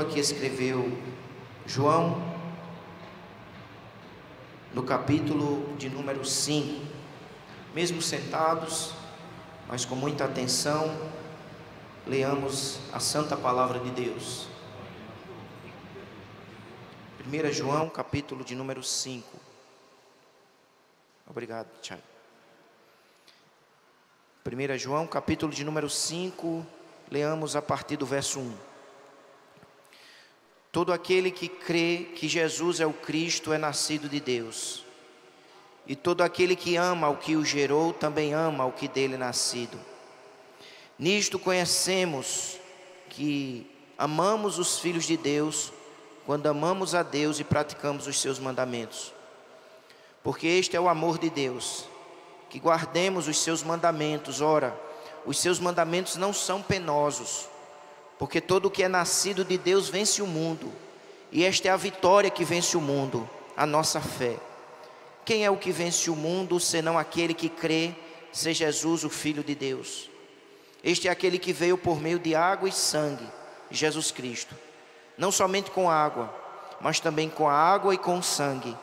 Que escreveu João, no capítulo de número 5. Mesmo sentados, mas com muita atenção, leamos a santa palavra de Deus. 1 João, capítulo de número 5. Obrigado, Tiago. 1 João, capítulo de número 5, leamos a partir do verso 1. Todo aquele que crê que Jesus é o Cristo é nascido de Deus. E todo aquele que ama o que o gerou também ama o que dele é nascido. Nisto conhecemos que amamos os filhos de Deus, quando amamos a Deus e praticamos os seus mandamentos. Porque este é o amor de Deus, que guardemos os seus mandamentos. Ora, os seus mandamentos não são penosos, porque todo o que é nascido de Deus vence o mundo, e esta é a vitória que vence o mundo, a nossa fé. Quem é o que vence o mundo, senão aquele que crê ser Jesus, o Filho de Deus? Este é aquele que veio por meio de água e sangue, Jesus Cristo. Não somente com água, mas também com a água e com o sangue.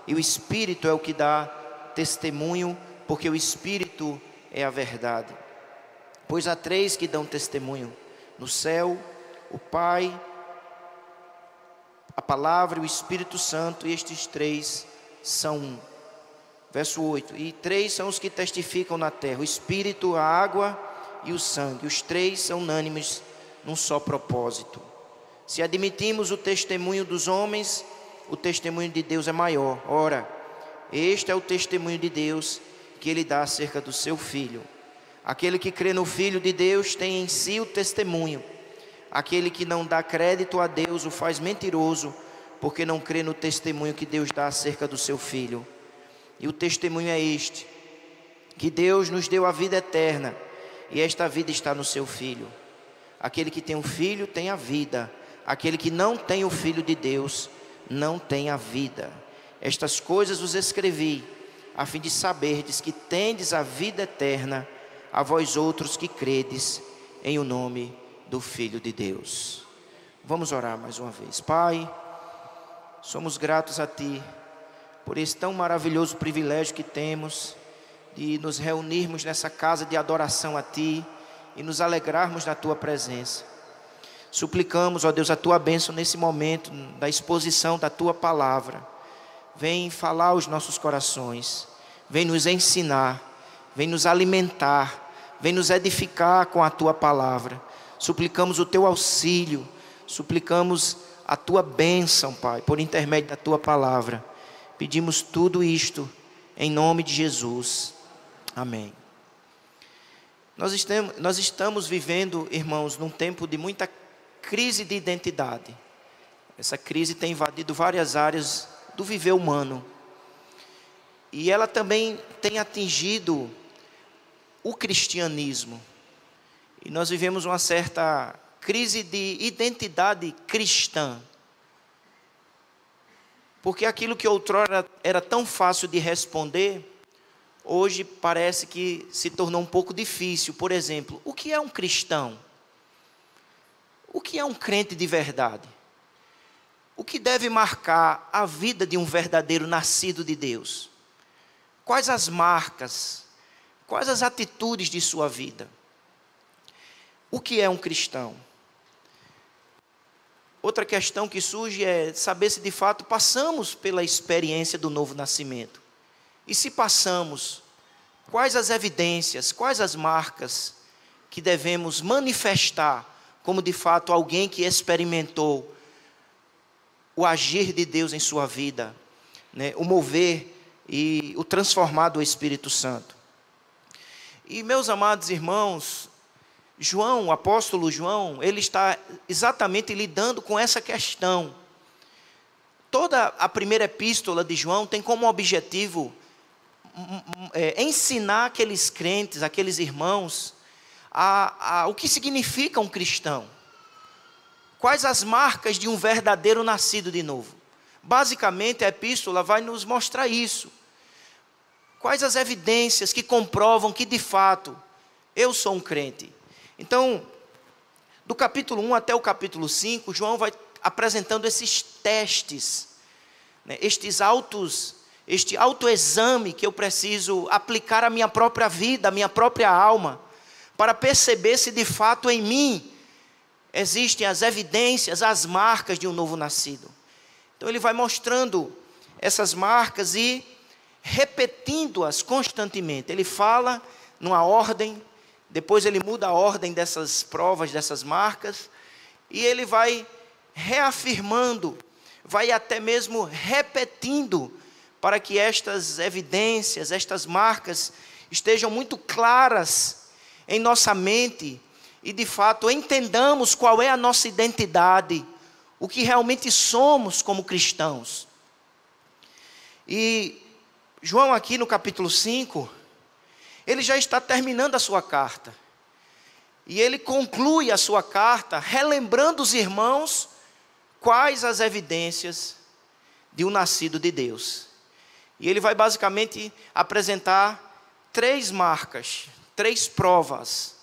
E o Espírito é o que dá testemunho, porque o Espírito é a verdade. Pois há três que dão testemunho: no céu, o Pai, a Palavra e o Espírito Santo, e estes três são um. Verso 8: e três são os que testificam na terra: o Espírito, a água e o sangue. Os três são unânimes num só propósito. Se admitimos o testemunho dos homens, o testemunho de Deus é maior. Ora, este é o testemunho de Deus que Ele dá acerca do seu Filho. Aquele que crê no Filho de Deus tem em si o testemunho. Aquele que não dá crédito a Deus o faz mentiroso, porque não crê no testemunho que Deus dá acerca do seu Filho. E o testemunho é este: que Deus nos deu a vida eterna, e esta vida está no seu Filho. Aquele que tem o Filho tem a vida. Aquele que não tem o Filho de Deus não tem a vida. Estas coisas vos escrevi, a fim de saberdes que tendes a vida eterna, a vós outros que credes em o nome do Filho de Deus. Vamos orar mais uma vez. Pai, somos gratos a Ti por esse tão maravilhoso privilégio que temos de nos reunirmos nessa casa de adoração a Ti e nos alegrarmos na Tua presença. Suplicamos, ó Deus, a Tua bênção nesse momento da exposição da Tua palavra. Vem falar aos nossos corações, vem nos ensinar, vem nos alimentar, vem nos edificar com a Tua palavra. Suplicamos o Teu auxílio, suplicamos a Tua bênção, Pai, por intermédio da Tua palavra. Pedimos tudo isto em nome de Jesus. Amém. Nós estamos vivendo, irmãos, num tempo de muita crise de identidade. Essa crise tem invadido várias áreas do viver humano. E ela também tem atingido o cristianismo. E nós vivemos uma certa crise de identidade cristã. Porque aquilo que outrora era tão fácil de responder, hoje parece que se tornou um pouco difícil. Por exemplo, o que é um cristão? O que é um crente de verdade? O que deve marcar a vida de um verdadeiro nascido de Deus? Quais as marcas? Quais as atitudes de sua vida? O que é um cristão? Outra questão que surge é saber se de fato passamos pela experiência do novo nascimento. E se passamos, quais as evidências, quais as marcas que devemos manifestar como de fato alguém que experimentou o agir de Deus em sua vida, né? O mover e o transformar do Espírito Santo. E meus amados irmãos, João, o apóstolo João, ele está exatamente lidando com essa questão. Toda a primeira epístola de João tem como objetivo ensinar aqueles crentes, aqueles irmãos, o que significa um cristão. Quais as marcas de um verdadeiro nascido de novo? Basicamente, a epístola vai nos mostrar isso. Quais as evidências que comprovam que, de fato, eu sou um crente? Então, Do capítulo 1 até o capítulo 5, João vai apresentando esses testes, né? Este autoexame que eu preciso aplicar à minha própria vida, à minha própria alma, para perceber se de fato em mim existem as evidências, as marcas de um novo nascido. Então ele vai mostrando essas marcas e repetindo-as constantemente. Ele fala numa ordem, depois ele muda a ordem dessas provas, dessas marcas, e ele vai reafirmando, vai até mesmo repetindo, para que estas evidências, estas marcas, estejam muito claras em nossa mente, e de fato entendamos qual é a nossa identidade, o que realmente somos como cristãos. E João aqui no capítulo 5, ele já está terminando a sua carta. E ele conclui a sua carta relembrando os irmãos quais as evidências de um nascido de Deus. E ele vai basicamente apresentar 3 marcas, 3 provas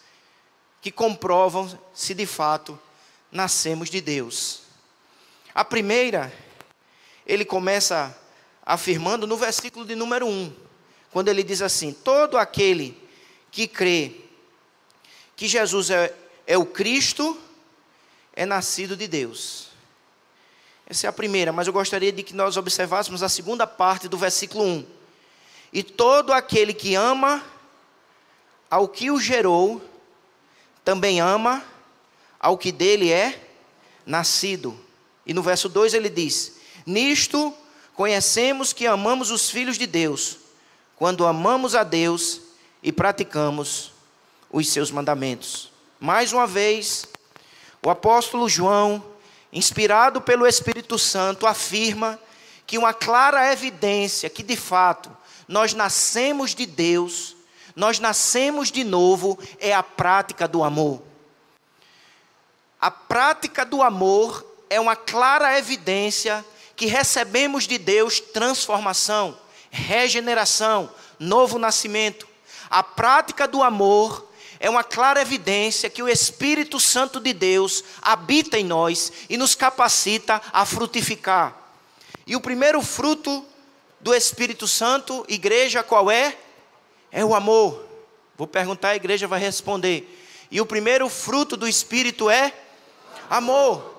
que comprovam se de fato nascemos de Deus. A primeira, ele começa afirmando no versículo de número 1, quando ele diz assim: todo aquele que crê que Jesus é o Cristo, é nascido de Deus. Essa é a primeira, mas eu gostaria de que nós observássemos a segunda parte do versículo 1. E todo aquele que ama ao que o gerou, também ama ao que dele é nascido. E no verso 2 ele diz: nisto conhecemos que amamos os filhos de Deus, quando amamos a Deus e praticamos os seus mandamentos. Mais uma vez, o apóstolo João, inspirado pelo Espírito Santo, afirma que uma clara evidência que de fato nós nascemos de Deus, nós nascemos de novo, é a prática do amor. A prática do amor é uma clara evidência que recebemos de Deus transformação, regeneração, novo nascimento. A prática do amor é uma clara evidência que o Espírito Santo de Deus habita em nós e nos capacita a frutificar. E o primeiro fruto do Espírito Santo, igreja, qual é? É o amor. Vou perguntar, a igreja vai responder. E o primeiro fruto do Espírito é amor.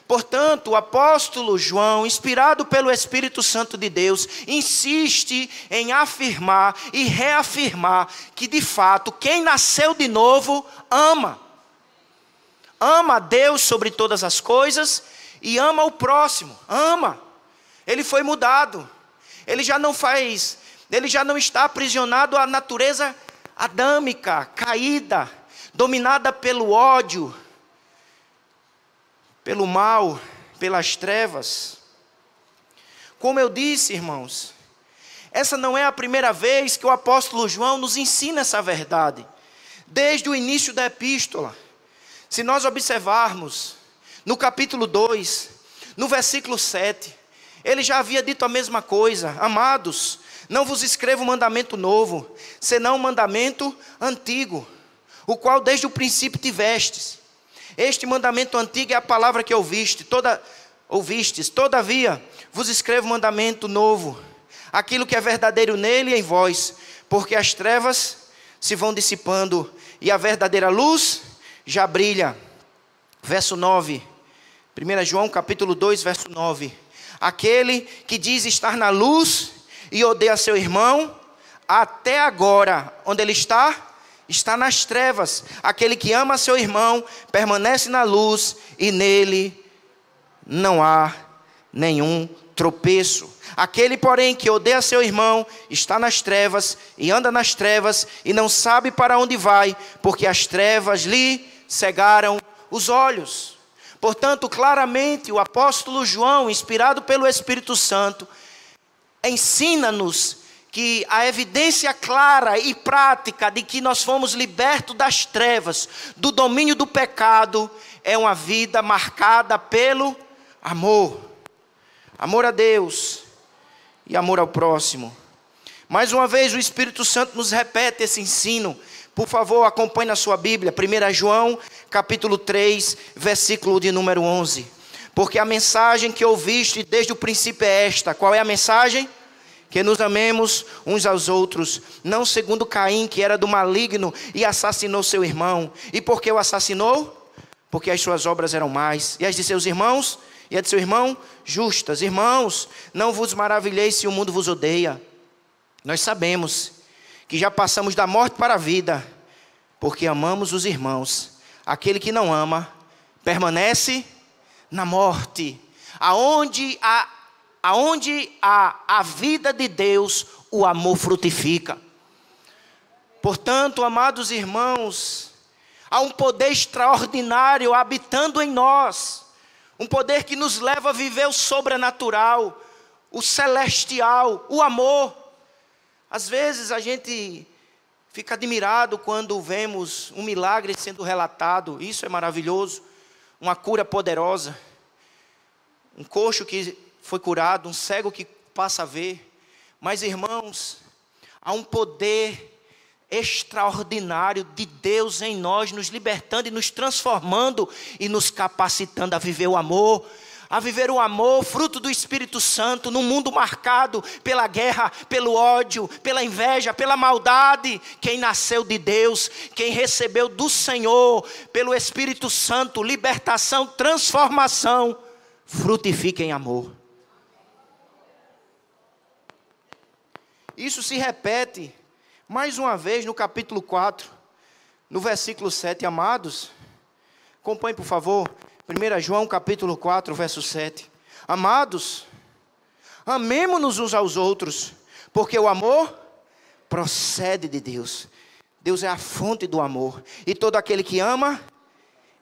Portanto, o apóstolo João, inspirado pelo Espírito Santo de Deus, insiste em afirmar e reafirmar que de fato quem nasceu de novo ama. Ama a Deus sobre todas as coisas e ama o próximo. Ama. Ele foi mudado. Ele já não está aprisionado à natureza adâmica, caída, dominada pelo ódio, pelo mal, pelas trevas. Como eu disse, irmãos, essa não é a primeira vez que o apóstolo João nos ensina essa verdade. Desde o início da epístola, se nós observarmos no capítulo 2, no versículo 7, ele já havia dito a mesma coisa: amados, não vos escrevo mandamento novo, senão um mandamento antigo, o qual desde o princípio tivestes. Este mandamento antigo é a palavra que ouvistes, todavia vos escrevo mandamento novo, aquilo que é verdadeiro nele e em vós, porque as trevas se vão dissipando e a verdadeira luz já brilha. Verso 9, 1 João capítulo 2, verso 9. Aquele que diz estar na luz e odeia seu irmão, até agora, onde ele está nas trevas. Aquele que ama seu irmão permanece na luz e nele não há nenhum tropeço. Aquele, porém, que odeia seu irmão está nas trevas e anda nas trevas e não sabe para onde vai, porque as trevas lhe cegaram os olhos. Portanto, claramente o apóstolo João, inspirado pelo Espírito Santo, ensina-nos que a evidência clara e prática de que nós fomos libertos das trevas, do domínio do pecado, é uma vida marcada pelo amor. Amor a Deus e amor ao próximo. Mais uma vez o Espírito Santo nos repete esse ensino, Por favor, acompanhe na sua Bíblia, 1 João, capítulo 3, versículo de número 11. Porque a mensagem que ouviste desde o princípio é esta. Qual é a mensagem? Que nos amemos uns aos outros, não segundo Caim, que era do maligno e assassinou seu irmão. E por que o assassinou? Porque as suas obras eram más, e as de seus irmãos, e a de seu irmão, justas. Irmãos, não vos maravilheis se o mundo vos odeia. Nós sabemos que já passamos da morte para a vida, porque amamos os irmãos. Aquele que não ama, permanece na morte. Aonde há a vida de Deus, o amor frutifica. Portanto, amados irmãos, há um poder extraordinário habitando em nós. Um poder que nos leva a viver o sobrenatural, o celestial, o amor. Às vezes a gente fica admirado quando vemos um milagre sendo relatado. Isso é maravilhoso. Uma cura poderosa. Um coxo que foi curado, um cego que passa a ver. Mas, irmãos, há um poder extraordinário de Deus em nós, nos libertando e nos transformando e nos capacitando a viver o amor. A viver o amor, fruto do Espírito Santo, num mundo marcado pela guerra, pelo ódio, pela inveja, pela maldade. Quem nasceu de Deus, quem recebeu do Senhor, pelo Espírito Santo, libertação, transformação, frutifica em amor. Isso se repete mais uma vez no capítulo 4, no versículo 7, amados. Acompanhe, por favor. 1 João capítulo 4, verso 7. Amados, amemo-nos uns aos outros, porque o amor procede de Deus. Deus é a fonte do amor. E todo aquele que ama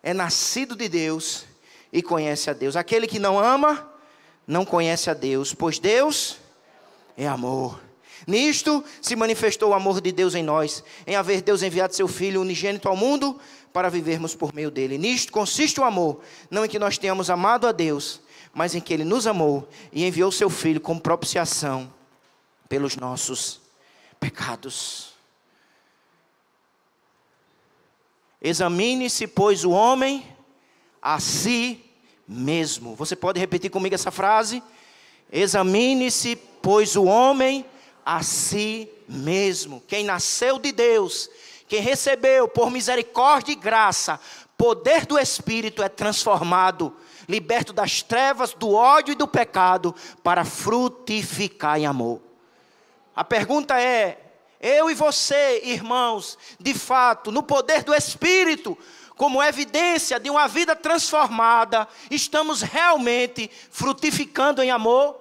é nascido de Deus e conhece a Deus. Aquele que não ama, não conhece a Deus, pois Deus é amor. Nisto se manifestou o amor de Deus em nós, em haver Deus enviado seu Filho unigênito ao mundo, para vivermos por meio dele. Nisto consiste o amor, não em que nós tenhamos amado a Deus, mas em que ele nos amou e enviou seu Filho como propiciação pelos nossos pecados. Examine-se, pois, o homem a si mesmo. Você pode repetir comigo essa frase? Examine-se, pois, o homem a si mesmo. Quem nasceu de Deus, quem recebeu por misericórdia e graça, poder do Espírito, é transformado, liberto das trevas, do ódio e do pecado, para frutificar em amor. A pergunta é, eu e você, irmãos, de fato, no poder do Espírito, como evidência de uma vida transformada, estamos realmente frutificando em amor,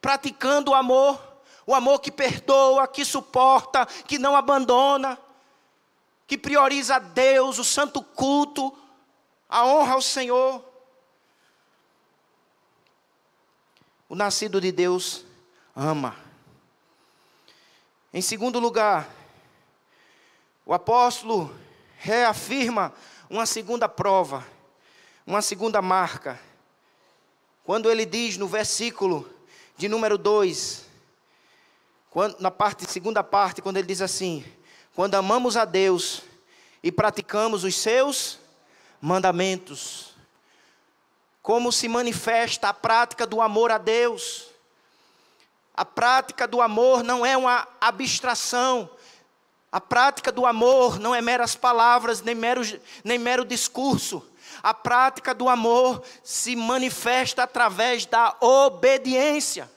praticando o amor que perdoa, que suporta, que não abandona, que prioriza a Deus, o santo culto, a honra ao Senhor. O nascido de Deus ama. Em segundo lugar, o apóstolo reafirma uma segunda prova, uma segunda marca. Quando ele diz no versículo de número 2, segunda parte, quando ele diz assim: quando amamos a Deus e praticamos os seus mandamentos. Como se manifesta a prática do amor a Deus? A prática do amor não é uma abstração. A prática do amor não é meras palavras, nem mero discurso. A prática do amor se manifesta através da obediência.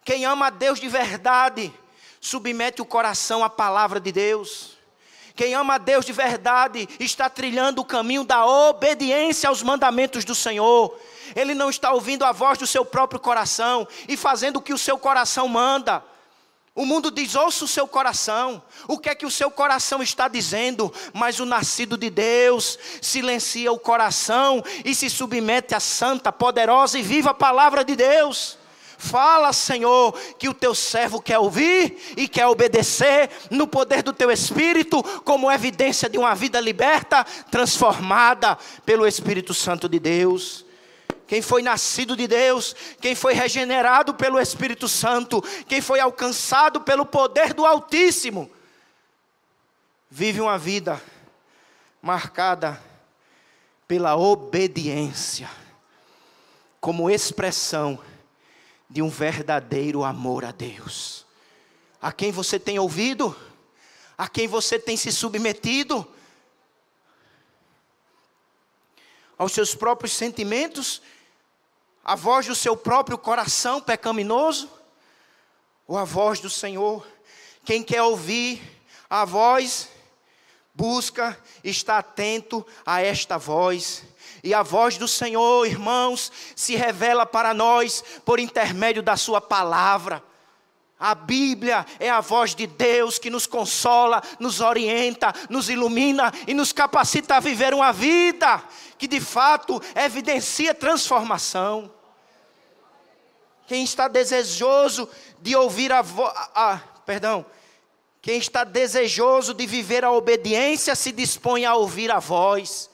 Quem ama a Deus de verdade, submete o coração à palavra de Deus. Quem ama a Deus de verdade está trilhando o caminho da obediência aos mandamentos do Senhor. Ele não está ouvindo a voz do seu próprio coração e fazendo o que o seu coração manda. O mundo diz, ouça o seu coração. O que é que o seu coração está dizendo? Mas o nascido de Deus silencia o coração e se submete à santa, poderosa e viva palavra de Deus. Fala, Senhor, que o teu servo quer ouvir e quer obedecer no poder do teu Espírito, como evidência de uma vida liberta, transformada pelo Espírito Santo de Deus. Quem foi nascido de Deus, quem foi regenerado pelo Espírito Santo, quem foi alcançado pelo poder do Altíssimo, vive uma vida marcada pela obediência, como expressão de um verdadeiro amor a Deus. A quem você tem ouvido? A quem você tem se submetido? Aos seus próprios sentimentos? A voz do seu próprio coração pecaminoso? Ou a voz do Senhor? Quem quer ouvir a voz, busca, está atento a esta voz. E a voz do Senhor, irmãos, se revela para nós por intermédio da sua palavra. A Bíblia é a voz de Deus que nos consola, nos orienta, nos ilumina e nos capacita a viver uma vida que de fato evidencia transformação. Quem está desejoso de ouvir quem está desejoso de viver a obediência se dispõe a ouvir a voz.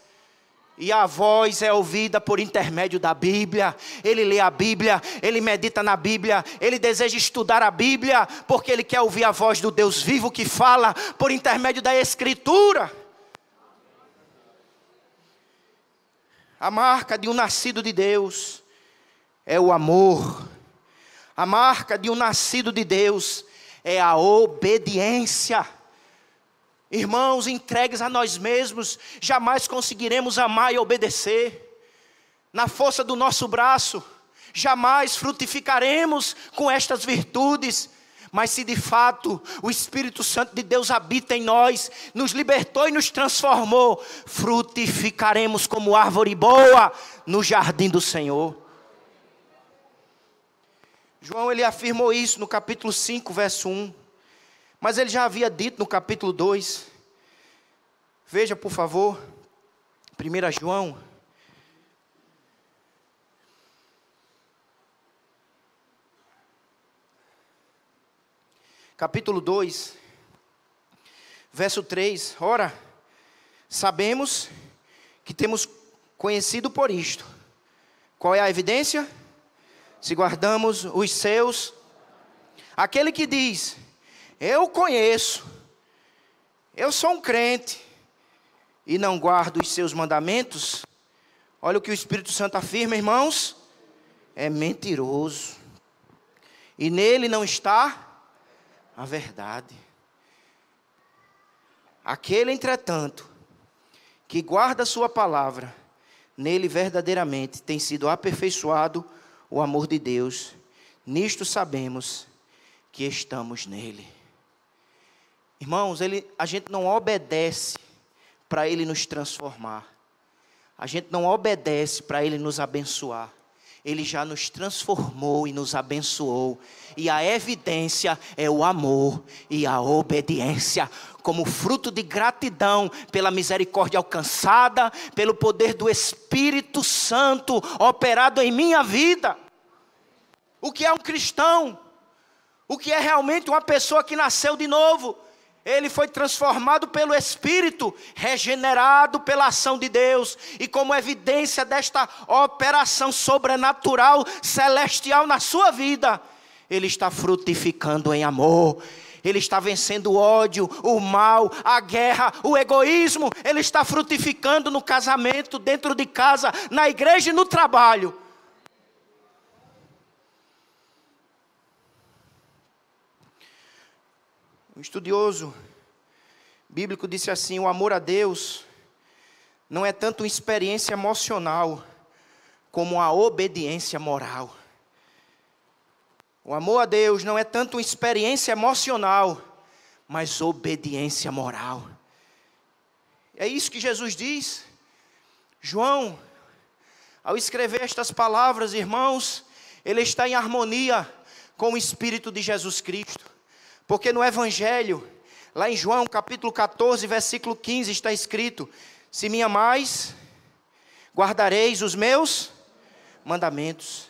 E a voz é ouvida por intermédio da Bíblia. Ele lê a Bíblia, ele medita na Bíblia, ele deseja estudar a Bíblia, porque ele quer ouvir a voz do Deus vivo que fala por intermédio da Escritura. A marca de um nascido de Deus é o amor. A marca de um nascido de Deus é a obediência. Irmãos, entregues a nós mesmos, jamais conseguiremos amar e obedecer. Na força do nosso braço, jamais frutificaremos com estas virtudes. Mas se de fato o Espírito Santo de Deus habita em nós, nos libertou e nos transformou, frutificaremos como árvore boa no jardim do Senhor. João, ele afirmou isso no capítulo 5, verso 1. Mas ele já havia dito no capítulo 2. Veja, por favor, 1 João. Capítulo 2, verso 3. Ora, sabemos que temos conhecido por isto. Qual é a evidência? Se guardamos os seus. Aquele que diz: eu conheço, eu sou um crente, e não guardo os seus mandamentos, olha o que o Espírito Santo afirma, irmãos, é mentiroso, e nele não está a verdade. Aquele, entretanto, que guarda a sua palavra, nele verdadeiramente tem sido aperfeiçoado o amor de Deus. Nisto sabemos que estamos nele. Irmãos, a gente não obedece para ele nos transformar. A gente não obedece para ele nos abençoar. Ele já nos transformou e nos abençoou. E a evidência é o amor e a obediência, como fruto de gratidão pela misericórdia alcançada, pelo poder do Espírito Santo operado em minha vida. O que é um cristão? O que é realmente uma pessoa que nasceu de novo? Ele foi transformado pelo Espírito, regenerado pela ação de Deus. E como evidência desta operação sobrenatural, celestial na sua vida, ele está frutificando em amor. Ele está vencendo o ódio, o mal, a guerra, o egoísmo. Ele está frutificando no casamento, dentro de casa, na igreja e no trabalho. Um estudioso bíblico disse assim: o amor a Deus não é tanto uma experiência emocional como a obediência moral. O amor a Deus não é tanto uma experiência emocional, mas obediência moral. É isso que Jesus diz. João, ao escrever estas palavras, irmãos, ele está em harmonia com o Espírito de Jesus Cristo. Porque no Evangelho, lá em João capítulo 14, versículo 15, está escrito: se me amais, guardareis os meus mandamentos.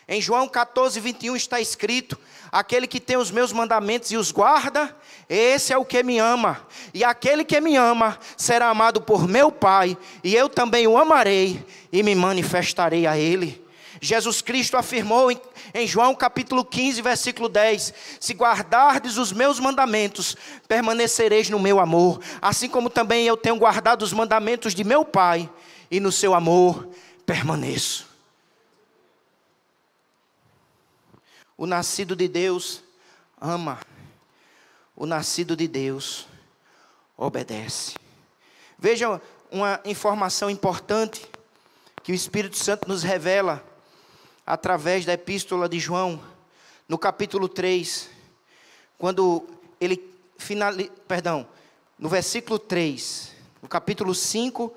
Em João 14, 21 está escrito: aquele que tem os meus mandamentos e os guarda, esse é o que me ama. E aquele que me ama será amado por meu Pai, e eu também o amarei e me manifestarei a ele. Jesus Cristo afirmou em João capítulo 15, versículo 10: se guardardes os meus mandamentos, permanecereis no meu amor, assim como também eu tenho guardado os mandamentos de meu Pai, e no seu amor permaneço. O nascido de Deus ama, o nascido de Deus obedece. Veja uma informação importante que o Espírito Santo nos revela através da epístola de João, no capítulo 3, quando ele no versículo 3, no capítulo 5,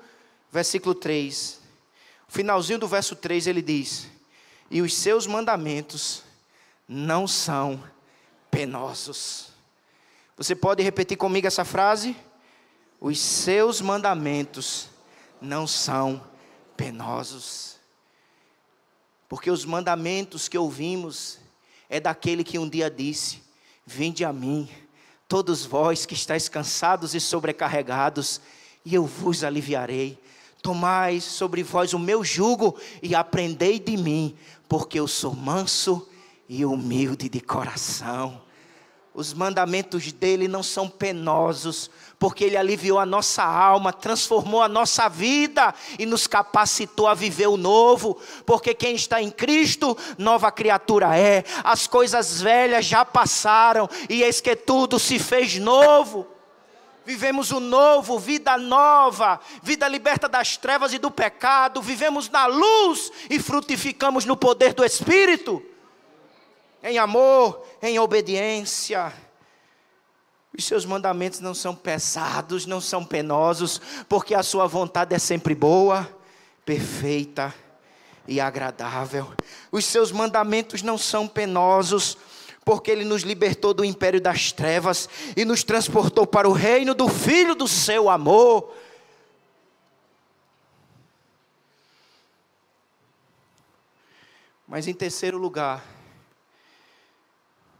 versículo 3, o finalzinho do verso 3 ele diz: e os seus mandamentos não são penosos. Você pode repetir comigo essa frase? Os seus mandamentos não são penosos. Porque os mandamentos que ouvimos é daquele que um dia disse: vinde a mim, todos vós que estáis cansados e sobrecarregados, e eu vos aliviarei. Tomai sobre vós o meu jugo e aprendei de mim, porque eu sou manso e humilde de coração. Os mandamentos dele não são penosos, porque ele aliviou a nossa alma, transformou a nossa vida e nos capacitou a viver o novo. Porque quem está em Cristo, nova criatura é. As coisas velhas já passaram e eis que tudo se fez novo. Vivemos o novo, vida nova, vida liberta das trevas e do pecado. Vivemos na luz e frutificamos no poder do Espírito. Em amor, em obediência. Os seus mandamentos não são pesados, não são penosos, porque a sua vontade é sempre boa, perfeita e agradável. Os seus mandamentos não são penosos, porque ele nos libertou do império das trevas e nos transportou para o reino do Filho do seu amor. Mas em terceiro lugar,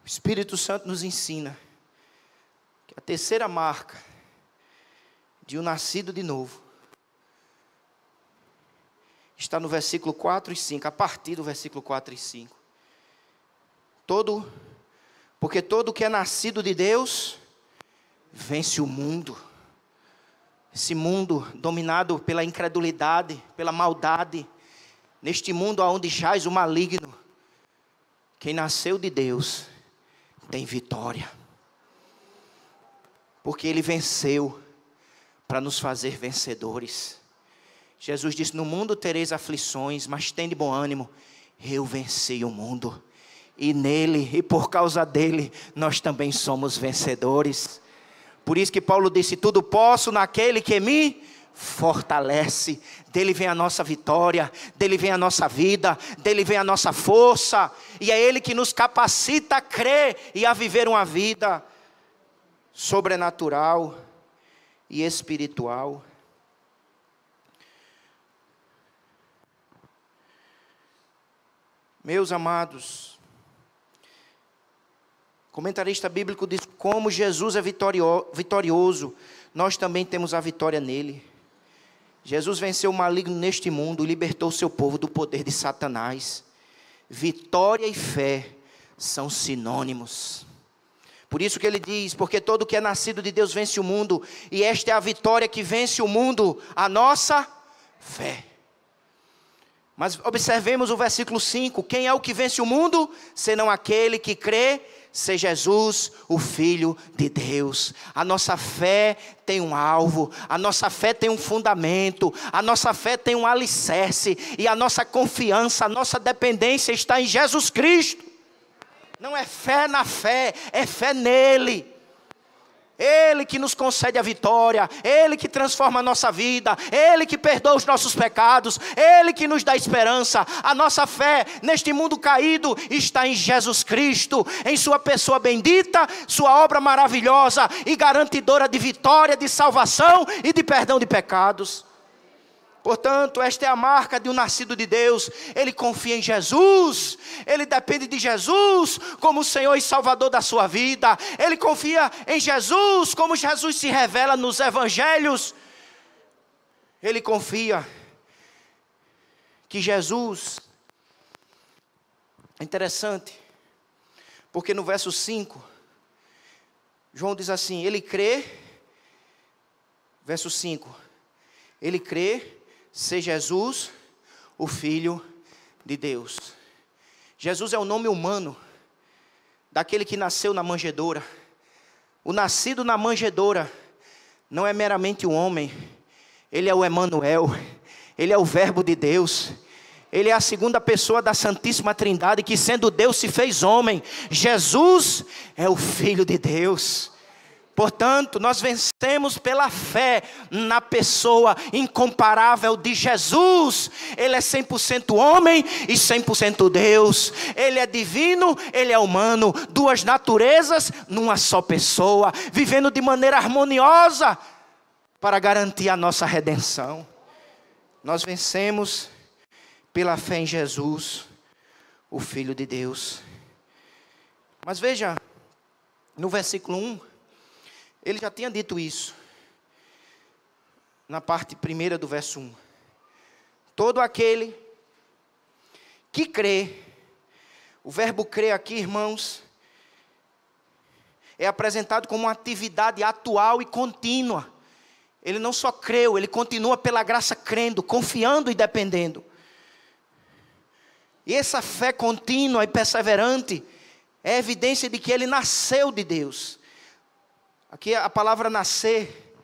o Espírito Santo nos ensina que a terceira marca de um nascido de novo está no versículo 4 e 5, a partir do versículo 4 e 5. Porque todo que é nascido de Deus vence o mundo. Esse mundo dominado pela incredulidade, pela maldade, neste mundo onde jaz o maligno, quem nasceu de Deus tem vitória, porque ele venceu para nos fazer vencedores. Jesus disse: no mundo tereis aflições, mas tende bom ânimo, eu venci o mundo, e nele, e por causa dele, nós também somos vencedores. Por isso que Paulo disse: tudo posso naquele que me fortalece. Dele vem a nossa vitória, dele vem a nossa vida, dele vem a nossa força, e é ele que nos capacita a crer e a viver uma vida sobrenatural e espiritual. Meus amados, o comentarista bíblico diz: como Jesus é vitorioso, nós também temos a vitória nele. Jesus venceu o maligno neste mundo e libertou o seu povo do poder de Satanás. Vitória e fé são sinônimos. Por isso que ele diz: porque todo que é nascido de Deus vence o mundo, e esta é a vitória que vence o mundo, a nossa fé. Mas observemos o versículo 5: quem é o que vence o mundo, senão aquele que crê ser Jesus, o Filho de Deus. A nossa fé tem um alvo, a nossa fé tem um fundamento, a nossa fé tem um alicerce, e a nossa confiança, a nossa dependência está em Jesus Cristo. Não é fé na fé, é fé nele. Ele que nos concede a vitória, ele que transforma a nossa vida, ele que perdoa os nossos pecados, ele que nos dá esperança. A nossa fé neste mundo caído está em Jesus Cristo, em sua pessoa bendita, sua obra maravilhosa e garantidora de vitória, de salvação e de perdão de pecados. Portanto, esta é a marca de um nascido de Deus. Ele confia em Jesus, ele depende de Jesus como o Senhor e Salvador da sua vida. Ele confia em Jesus como Jesus se revela nos evangelhos. Ele confia que Jesus Interessante, porque no verso 5, João diz assim, ele crê, verso 5, ele crê ser Jesus, o Filho de Deus. Jesus é o nome humano daquele que nasceu na manjedoura. O nascido na manjedoura não é meramente um homem, ele é o Emanuel, ele é o Verbo de Deus. Ele é a segunda pessoa da Santíssima Trindade, que sendo Deus se fez homem. Jesus é o Filho de Deus. Portanto, nós vencemos pela fé na pessoa incomparável de Jesus. Ele é 100% homem e 100% Deus. Ele é divino, ele é humano. Duas naturezas numa só pessoa, vivendo de maneira harmoniosa para garantir a nossa redenção. Nós vencemos pela fé em Jesus, o Filho de Deus. Mas veja, no versículo 1, ele já tinha dito isso. Na parte primeira do verso 1. Todo aquele que crê, o verbo crer aqui, irmãos, é apresentado como uma atividade atual e contínua. Ele não só creu, ele continua pela graça crendo, confiando e dependendo. E essa fé contínua e perseverante é evidência de que ele nasceu de Deus. Aqui a palavra nascer,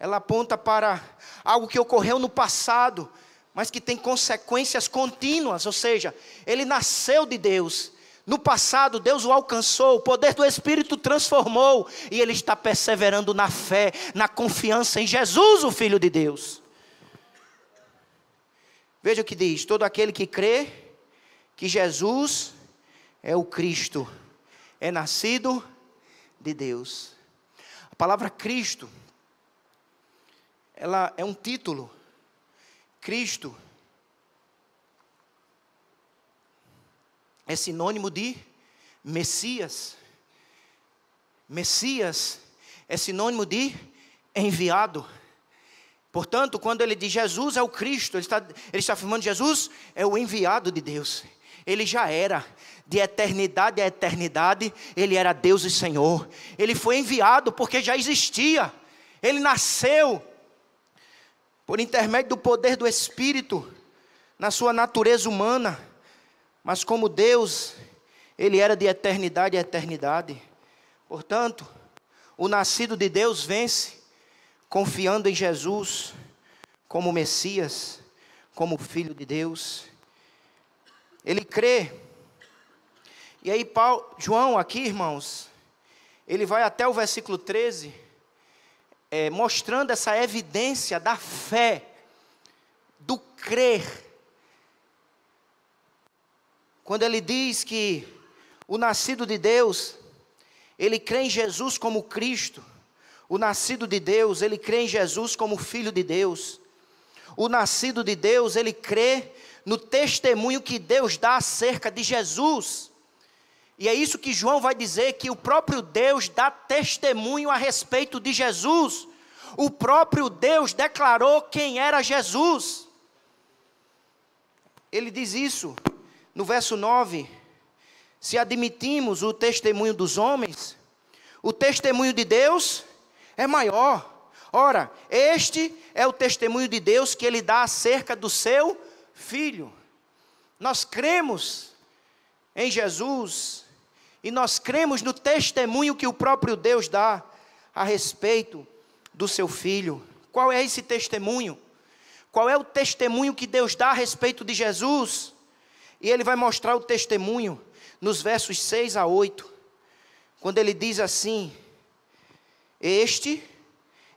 ela aponta para algo que ocorreu no passado, mas que tem consequências contínuas. Ou seja, ele nasceu de Deus. No passado, Deus o alcançou, o poder do Espírito transformou, e ele está perseverando na fé, na confiança em Jesus, o Filho de Deus. Veja o que diz, todo aquele que crê que Jesus é o Cristo, é nascido de Deus. A palavra Cristo, ela é um título. Cristo é sinônimo de Messias. Messias é sinônimo de enviado. Portanto, quando ele diz Jesus é o Cristo, ele está afirmando Jesus é o enviado de Deus. Ele já era, de eternidade a eternidade, ele era Deus e Senhor. Ele foi enviado porque já existia. Ele nasceu por intermédio do poder do Espírito, na sua natureza humana. Mas como Deus, ele era de eternidade a eternidade. Portanto, o nascido de Deus vence, confiando em Jesus como Messias, como Filho de Deus. Ele crê. E aí João aqui, irmãos, ele vai até o versículo 13, mostrando essa evidência da fé, do crer. Quando ele diz que o nascido de Deus, ele crê em Jesus como Cristo. O nascido de Deus, ele crê em Jesus como Filho de Deus. O nascido de Deus, ele crê no testemunho que Deus dá acerca de Jesus. E é isso que João vai dizer, que o próprio Deus dá testemunho a respeito de Jesus. O próprio Deus declarou quem era Jesus. Ele diz isso no verso 9. Se admitimos o testemunho dos homens, o testemunho de Deus é maior. Ora, este é o testemunho de Deus que ele dá acerca do seu Filho. Nós cremos em Jesus e nós cremos no testemunho que o próprio Deus dá a respeito do seu Filho. Qual é esse testemunho? Qual é o testemunho que Deus dá a respeito de Jesus? E ele vai mostrar o testemunho nos versos 6 a 8, quando ele diz assim: este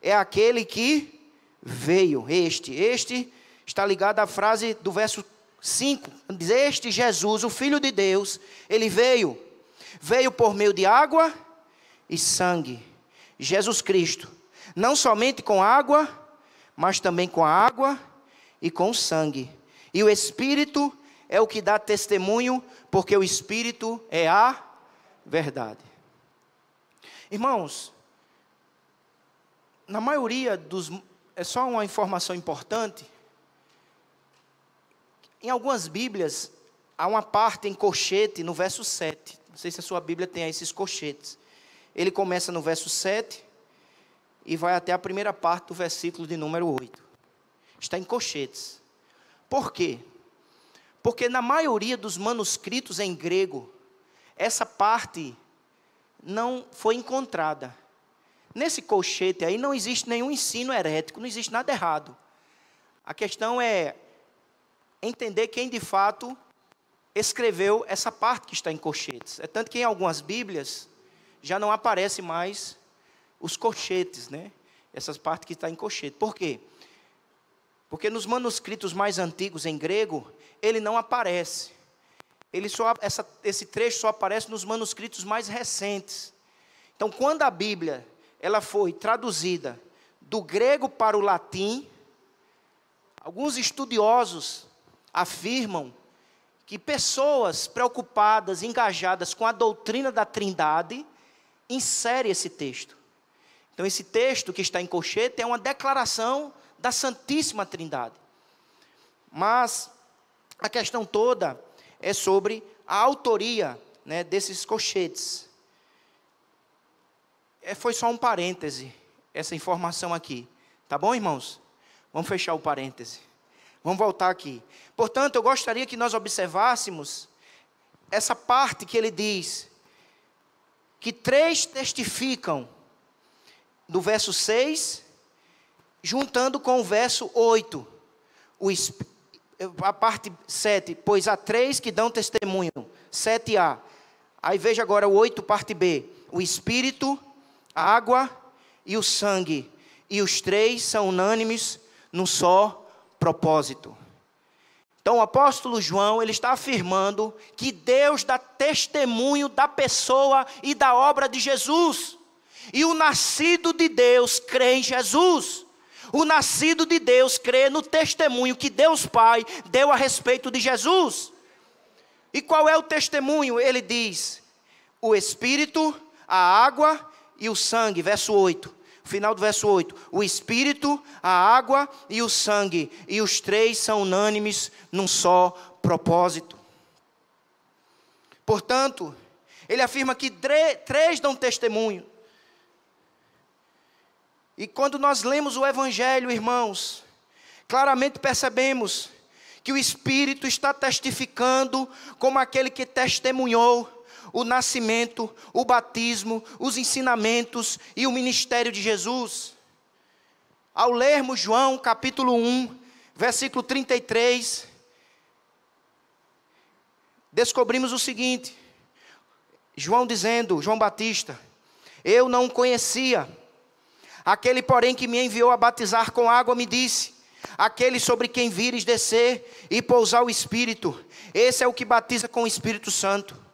é aquele que veio. Este está ligado à frase do verso 5. Diz: este Jesus, o Filho de Deus, ele veio por meio de água e sangue. Jesus Cristo, não somente com água, mas também com a água e com sangue. E o Espírito é o que dá testemunho, porque o Espírito é a verdade. Irmãos, na maioria dos... É só uma informação importante. Em algumas Bíblias, há uma parte em colchete no verso 7. Não sei se a sua Bíblia tem aí esses colchetes. Ele começa no verso 7 e vai até a primeira parte do versículo de número 8. Está em colchetes. Por quê? Porque na maioria dos manuscritos em grego, essa parte não foi encontrada. Nesse colchete aí não existe nenhum ensino herético, não existe nada errado. A questão é entender quem de fato escreveu essa parte que está em colchetes. É tanto que em algumas Bíblias já não aparece mais os colchetes, né? Essas partes que estão em colchete. Por quê? Porque nos manuscritos mais antigos em grego, ele não aparece. Esse trecho só aparece nos manuscritos mais recentes. Então, quando a Bíblia ela foi traduzida do grego para o latim, alguns estudiosos afirmam que pessoas preocupadas, engajadas com a doutrina da Trindade, inserem esse texto. Então, esse texto que está em colchete é uma declaração da Santíssima Trindade. Mas a questão toda é sobre a autoria, né, desses colchetes. Foi só um parêntese, essa informação aqui. Tá bom, irmãos? Vamos fechar o parêntese. Vamos voltar aqui. Portanto, eu gostaria que nós observássemos essa parte que ele diz que 3 testificam do verso 6, juntando com o verso 8. A parte 7, pois há 3 que dão testemunho. 7a. Aí veja agora o 8, parte B. O Espírito, a água e o sangue. E os 3 são unânimes num só propósito. Então o apóstolo João, ele está afirmando que Deus dá testemunho da pessoa e da obra de Jesus. E o nascido de Deus crê em Jesus. O nascido de Deus crê no testemunho que Deus Pai deu a respeito de Jesus. E qual é o testemunho? Ele diz, o Espírito, a água e o sangue. Verso 8. Final do verso 8. O Espírito, a água e o sangue. E os 3 são unânimes num só propósito. Portanto, ele afirma que 3 dão testemunho. E quando nós lemos o Evangelho, irmãos, claramente percebemos que o Espírito está testificando como aquele que testemunhou o nascimento, o batismo, os ensinamentos e o ministério de Jesus. Ao lermos João capítulo 1, versículo 33, descobrimos o seguinte, João Batista, eu não o conhecia, aquele porém que me enviou a batizar com água me disse, aquele sobre quem vires descer e pousar o Espírito, esse é o que batiza com o Espírito Santo.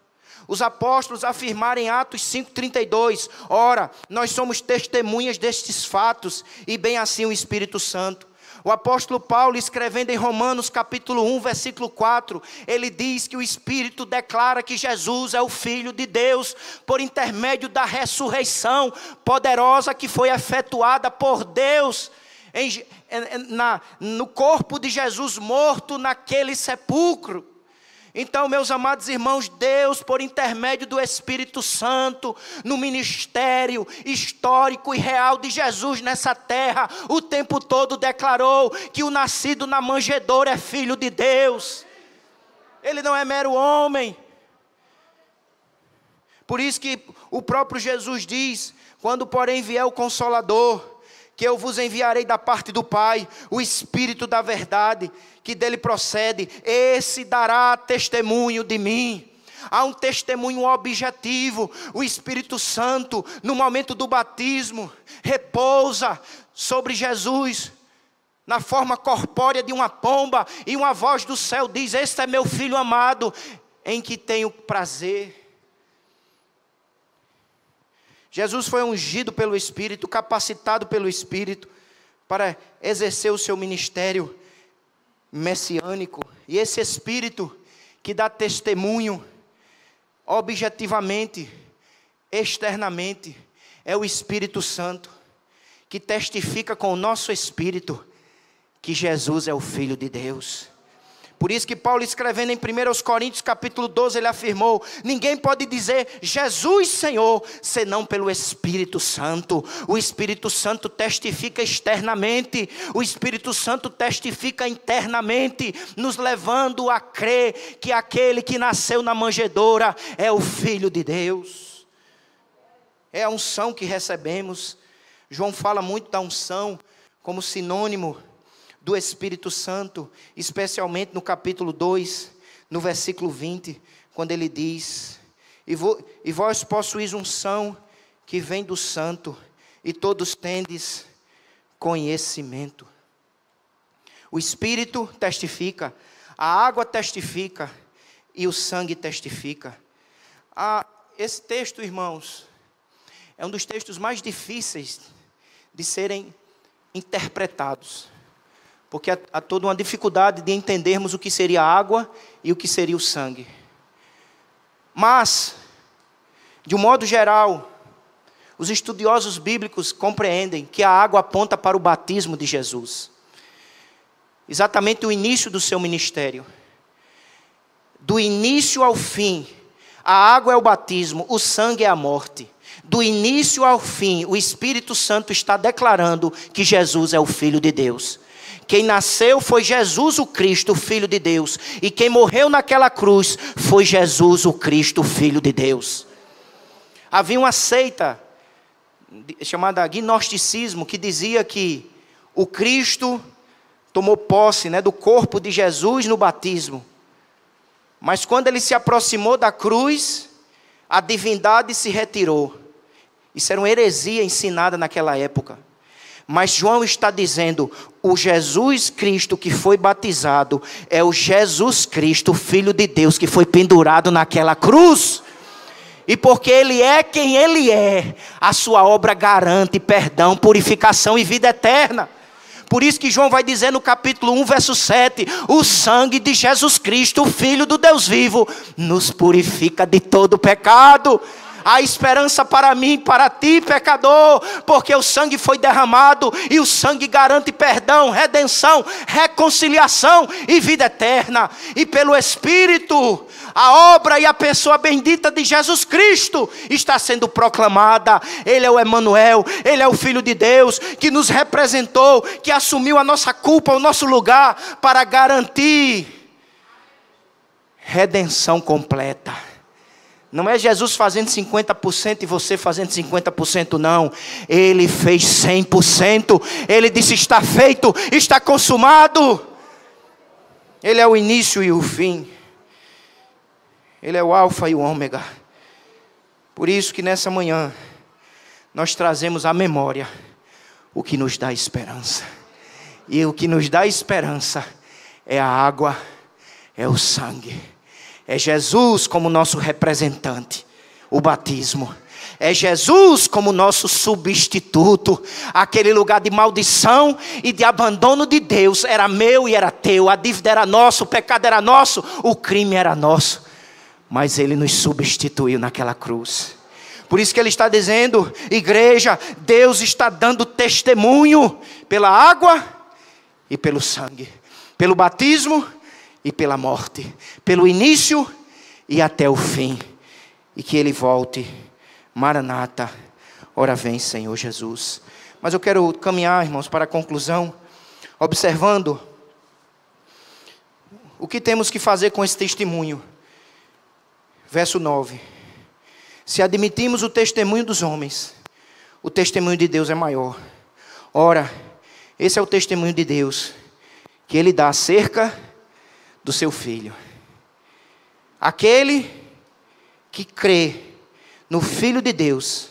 Os apóstolos afirmaram em Atos 5,32, ora, nós somos testemunhas destes fatos, e bem assim o Espírito Santo. O apóstolo Paulo, escrevendo em Romanos capítulo 1, versículo 4, ele diz que o Espírito declara que Jesus é o Filho de Deus, por intermédio da ressurreição poderosa que foi efetuada por Deus, no corpo de Jesus morto naquele sepulcro. Então, meus amados irmãos, Deus, por intermédio do Espírito Santo, no ministério histórico e real de Jesus nessa terra, o tempo todo declarou que o nascido na manjedoura é filho de Deus. Ele não é mero homem. Por isso que o próprio Jesus diz, quando porém vier o Consolador, que eu vos enviarei da parte do Pai, o Espírito da verdade, que dele procede, esse dará testemunho de mim. Há um testemunho objetivo, o Espírito Santo, no momento do batismo, repousa sobre Jesus, na forma corpórea de uma pomba, e uma voz do céu diz, este é meu Filho amado, em que tenho prazer. Jesus foi ungido pelo Espírito, capacitado pelo Espírito, para exercer o seu ministério messiânico. E esse Espírito que dá testemunho, objetivamente, externamente, é o Espírito Santo, que testifica com o nosso espírito, que Jesus é o Filho de Deus. Por isso que Paulo, escrevendo em 1 Coríntios capítulo 12, ele afirmou: ninguém pode dizer Jesus Senhor, senão pelo Espírito Santo. O Espírito Santo testifica externamente, o Espírito Santo testifica internamente, nos levando a crer que aquele que nasceu na manjedoura é o Filho de Deus. É a unção que recebemos. João fala muito da unção como sinônimo do Espírito Santo, especialmente no capítulo 2, no versículo 20, quando ele diz: e vós possuís unção que vem do Santo, e todos tendes conhecimento. O Espírito testifica, a água testifica, e o sangue testifica. Esse texto, irmãos, é um dos textos mais difíceis de serem interpretados, porque há toda uma dificuldade de entendermos o que seria a água e o que seria o sangue. Mas, de um modo geral, os estudiosos bíblicos compreendem que a água aponta para o batismo de Jesus. Exatamente o início do seu ministério. Do início ao fim, a água é o batismo, o sangue é a morte. Do início ao fim, o Espírito Santo está declarando que Jesus é o Filho de Deus. Quem nasceu foi Jesus o Cristo, o Filho de Deus. E quem morreu naquela cruz foi Jesus o Cristo, o Filho de Deus. Havia uma seita chamada gnosticismo, que dizia que o Cristo tomou posse, do corpo de Jesus no batismo. Mas quando ele se aproximou da cruz, a divindade se retirou. Isso era uma heresia ensinada naquela época. Mas João está dizendo: o Jesus Cristo que foi batizado é o Jesus Cristo, Filho de Deus, que foi pendurado naquela cruz. E porque Ele é quem Ele é, a sua obra garante perdão, purificação e vida eterna. Por isso que João vai dizer no capítulo 1, verso 7, o sangue de Jesus Cristo, o Filho do Deus vivo, nos purifica de todo pecado. Há esperança para mim, para ti, pecador, porque o sangue foi derramado, e o sangue garante perdão, redenção, reconciliação e vida eterna. E pelo Espírito, a obra e a pessoa bendita de Jesus Cristo está sendo proclamada. Ele é o Emanuel, Ele é o Filho de Deus, que nos representou, que assumiu a nossa culpa, o nosso lugar, para garantir redenção completa. Não é Jesus fazendo 50% e você fazendo 50%, não. Ele fez 100%. Ele disse: está feito, está consumado. Ele é o início e o fim. Ele é o alfa e o ômega. Por isso que nessa manhã nós trazemos à memória o que nos dá esperança. E o que nos dá esperança é a água, é o sangue. É Jesus como nosso representante, o batismo. É Jesus como nosso substituto. Aquele lugar de maldição e de abandono de Deus era meu e era teu. A dívida era nossa, o pecado era nosso, o crime era nosso. Mas Ele nos substituiu naquela cruz. Por isso que Ele está dizendo: igreja, Deus está dando testemunho pela água e pelo sangue, pelo batismo e pela morte, pelo início e até o fim. E que Ele volte. Maranata, ora vem, Senhor Jesus. Mas eu quero caminhar, irmãos, para a conclusão, observando o que temos que fazer com esse testemunho. Verso 9. Se admitimos o testemunho dos homens, o testemunho de Deus é maior. Ora, esse é o testemunho de Deus, que Ele dá acerca do seu Filho. Aquele que crê no Filho de Deus,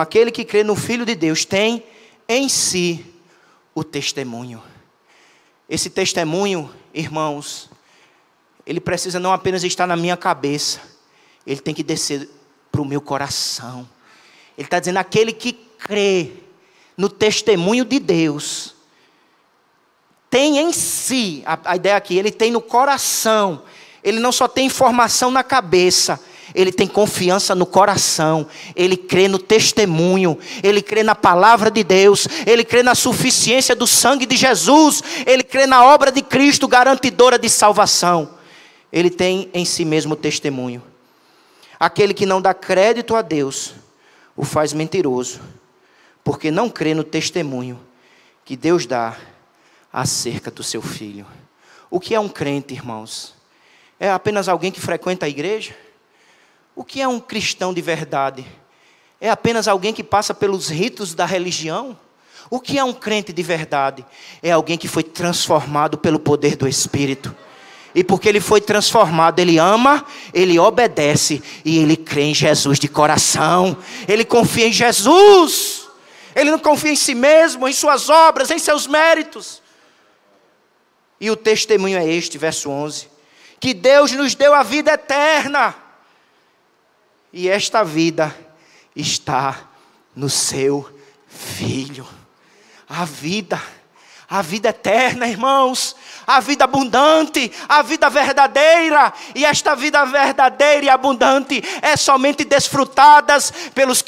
aquele que crê no Filho de Deus tem em si o testemunho. Esse testemunho, irmãos, ele precisa não apenas estar na minha cabeça, ele tem que descer para o meu coração. Ele está dizendo: aquele que crê no testemunho de Deus, tem em si, a ideia aqui, ele tem no coração. Ele não só tem informação na cabeça, ele tem confiança no coração, ele crê no testemunho, ele crê na palavra de Deus, ele crê na suficiência do sangue de Jesus, ele crê na obra de Cristo, garantidora de salvação. Ele tem em si mesmo testemunho. Aquele que não dá crédito a Deus, o faz mentiroso, porque não crê no testemunho que Deus dá acerca do seu Filho. O que é um crente, irmãos? É apenas alguém que frequenta a igreja? O que é um cristão de verdade? É apenas alguém que passa pelos ritos da religião? O que é um crente de verdade? É alguém que foi transformado pelo poder do Espírito. E porque ele foi transformado, ele ama, ele obedece e ele crê em Jesus de coração. Ele confia em Jesus. Ele não confia em si mesmo, em suas obras, em seus méritos. E o testemunho é este, verso 11. Que Deus nos deu a vida eterna. E esta vida está no seu Filho. A vida eterna, irmãos. A vida abundante, a vida verdadeira. E esta vida verdadeira e abundante é somente desfrutadas pelos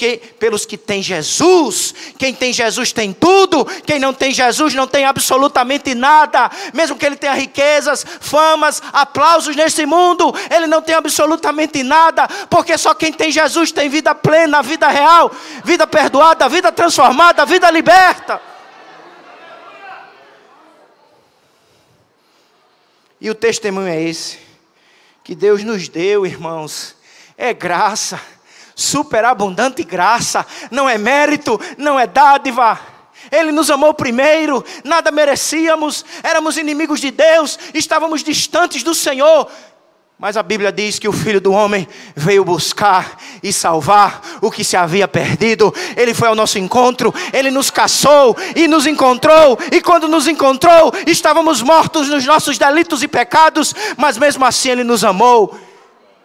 que têm Jesus. Quem tem Jesus tem tudo. Quem não tem Jesus não tem absolutamente nada. Mesmo que ele tenha riquezas, famas, aplausos nesse mundo, ele não tem absolutamente nada. Porque só quem tem Jesus tem vida plena, vida real, vida perdoada, vida transformada, vida liberta. E o testemunho é esse, que Deus nos deu, irmãos, é graça, superabundante graça, não é mérito, não é dádiva. Ele nos amou primeiro, nada merecíamos, éramos inimigos de Deus, estávamos distantes do Senhor. Mas a Bíblia diz que o Filho do Homem veio buscar e salvar o que se havia perdido. Ele foi ao nosso encontro, Ele nos caçou e nos encontrou. E quando nos encontrou, estávamos mortos nos nossos delitos e pecados, mas mesmo assim Ele nos amou.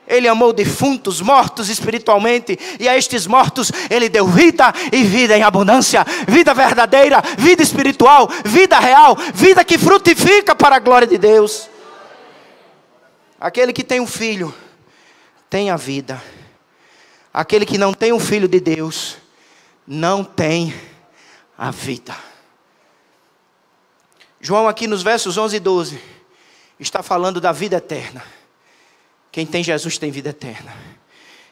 Ele amou defuntos, mortos espiritualmente, e a estes mortos Ele deu vida e vida em abundância. Vida verdadeira, vida espiritual, vida real, vida que frutifica para a glória de Deus. Aquele que tem um filho, tem a vida. Aquele que não tem um filho de Deus, não tem a vida. João aqui nos versos 11 e 12, está falando da vida eterna. Quem tem Jesus tem vida eterna.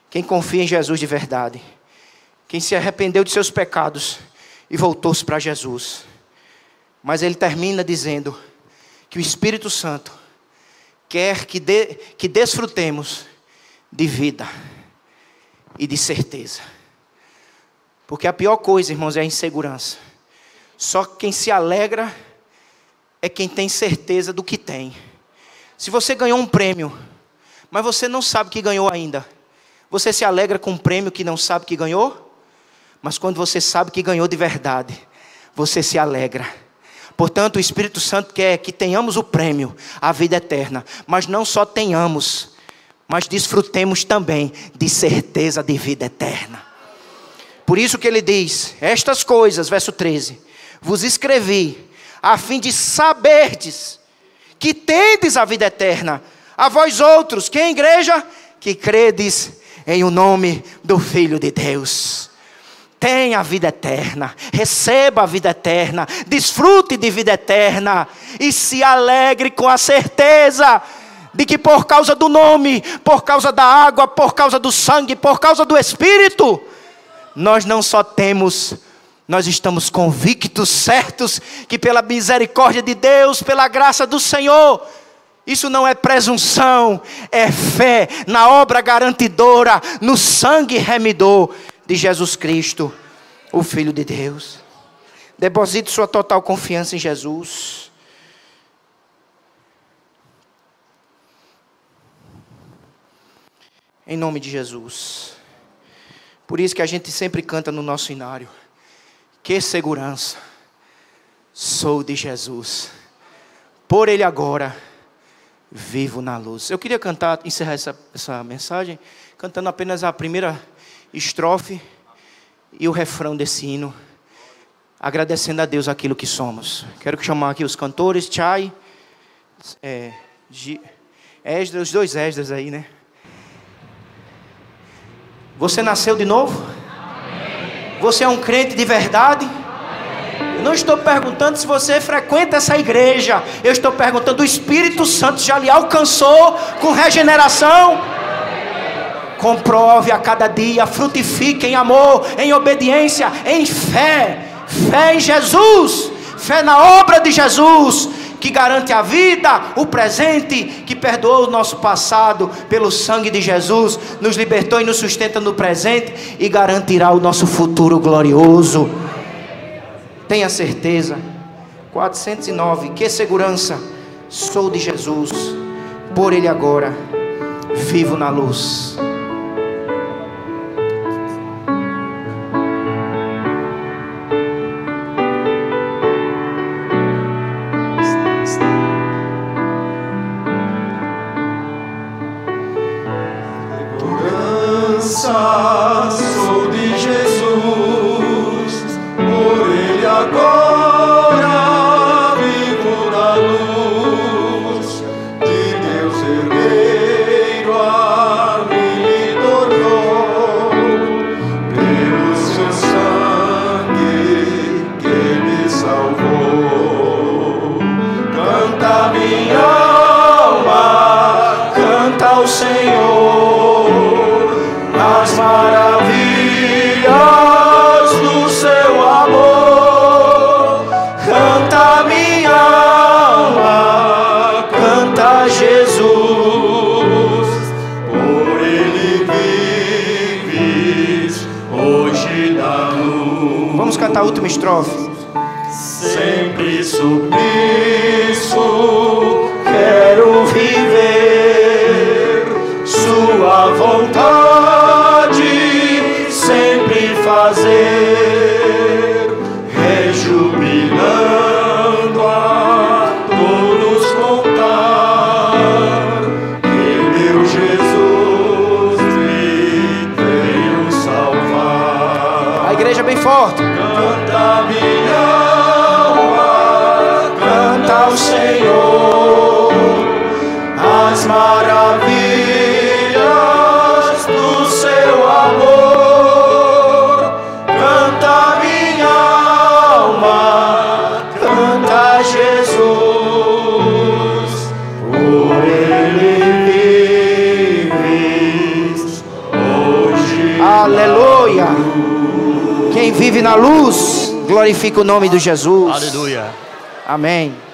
Quem confia em Jesus de verdade. Quem se arrependeu de seus pecados e voltou-se para Jesus. Mas ele termina dizendo que o Espírito Santo quer que desfrutemos de vida e de certeza. Porque a pior coisa, irmãos, é a insegurança. Só quem se alegra é quem tem certeza do que tem. Se você ganhou um prêmio, mas você não sabe que ganhou ainda, você se alegra com um prêmio que não sabe que ganhou? Mas quando você sabe que ganhou de verdade, você se alegra. Portanto, o Espírito Santo quer que tenhamos o prêmio, a vida eterna. Mas não só tenhamos, mas desfrutemos também de certeza de vida eterna. Por isso que ele diz, estas coisas, verso 13, vos escrevi, a fim de saberdes que tendes a vida eterna. A vós outros, que igreja? Que credes em o nome do Filho de Deus. Tenha a vida eterna, receba a vida eterna, desfrute de vida eterna e se alegre com a certeza de que por causa do nome, por causa da água, por causa do sangue, por causa do Espírito, nós não só temos, nós estamos convictos, certos, que pela misericórdia de Deus, pela graça do Senhor, isso não é presunção, é fé na obra garantidora, no sangue remidor de Jesus Cristo, o Filho de Deus. Deposite sua total confiança em Jesus. Em nome de Jesus. Por isso que a gente sempre canta no nosso hinário. Que segurança, sou de Jesus. Por Ele agora, vivo na luz. Eu queria encerrar essa mensagem, cantando apenas a primeira estrofe e o refrão desse hino, agradecendo a Deus aquilo que somos. Quero chamar aqui os cantores, Chay, Esdras, os dois Esdras aí, né? Você nasceu de novo? Você é um crente de verdade? Eu não estou perguntando se você frequenta essa igreja. Eu estou perguntando: o Espírito Santo já lhe alcançou com regeneração? Comprove a cada dia, frutifique em amor, em obediência, em fé. Fé em Jesus, fé na obra de Jesus, que garante a vida, o presente, que perdoou o nosso passado pelo sangue de Jesus, nos libertou e nos sustenta no presente e garantirá o nosso futuro glorioso. Tenha certeza. 409. Que segurança! Sou de Jesus, por Ele agora vivo na luz. Sou de Jesus, por Ele agora vivo na luz de Deus herdeiro, a mim me tornou, pelo seu sangue que me salvou. Canta minha alma, canta ao Senhor as maravilhas do seu amor. Canta minha alma, canta Jesus, por Ele vives hoje na luz. Vamos cantar a última estrofe. Sempre submisso quero viver sua vontade, sempre fazer, rejubilando a todos contar que meu Jesus me veio salvar. A igreja bem forte. Canta minha alma, canta ao Senhor as maravilhas do seu amor. Canta minha alma, canta Jesus, por Ele vives hoje. Aleluia. Quem vive na luz, glorifica o nome de Jesus. Aleluia. Amém.